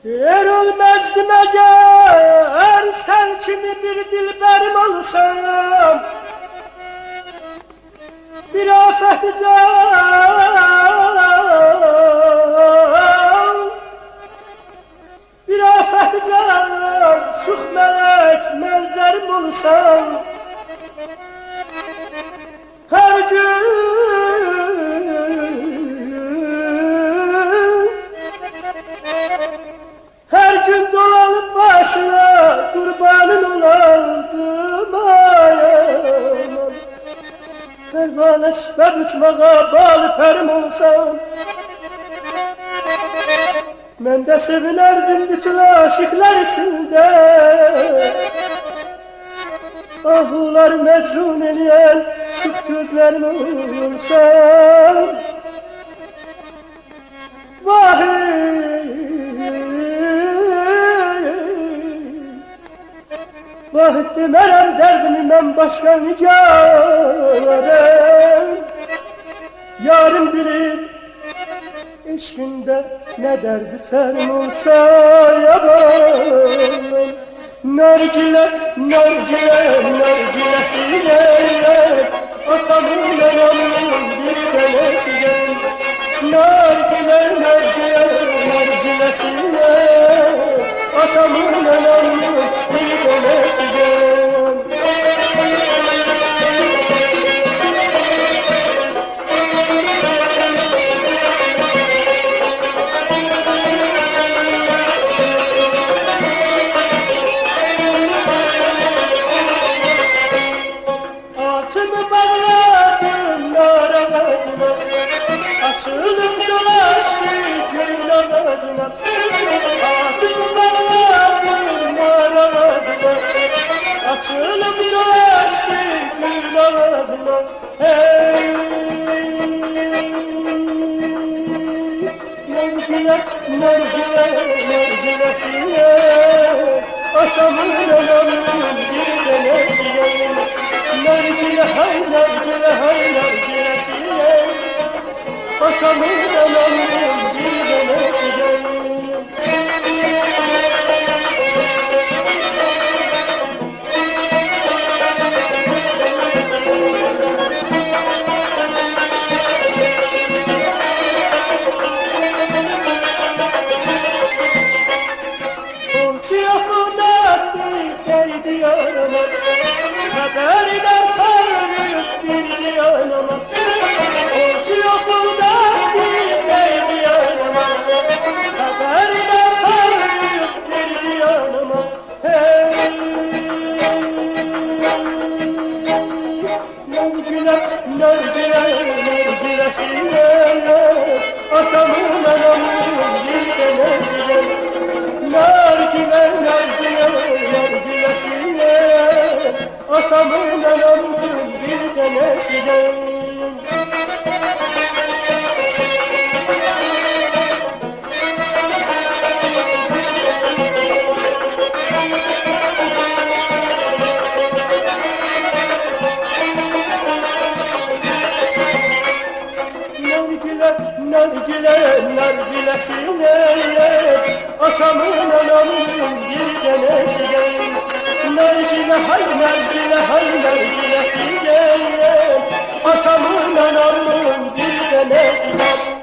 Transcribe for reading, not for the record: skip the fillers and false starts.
Erolmezdim eğer sen kimi bir dilberim olsam, bir afet can, bir afet can, şuh melek menzerim olsam, her gün dolanıp başına kurbanın olaldım ayağım. Pervane süper uçmağa bağlı perim olsam, ben de sevinerdim bütün aşıklar içinde. Ahular mecnun eleyen şu gözlerim olsam, vah demerem derdimden başka nicarem. Yarın bilir eşkinde ne derdi sen olsa yaban. Nargile, nargile, nargilesine atamın anamın bir tanesiyle. Nargile, nargile, nargilesine atamın anamın bir tanesiyle. Atımı bağladım nar ağacına, açılıp dolaştı gül ağacına. Atımı bağladım nar ağacına, açılıp dolaştı gül ağacına. Hey, nargile, nargile, nargilesine atamın anamın bir tanesine. Nargile hay nargile hay nargilesine atamın anamın bir tanesine. Haberler parlıyıp girdi yanıma, orcu yokundan girdi yanıma. Haberler parlıyıp girdi yanıma. Hey, nargile, nargile, nargilesine atamın anamın bir tanesine. Nargile, nargile, nargilesine atamın anamın bir tanesine. Nargile, nargile, nargilesine atamın anamın bir tanesine. Nargile hay nargile hay nargilesine atamın anamın bir tanesine.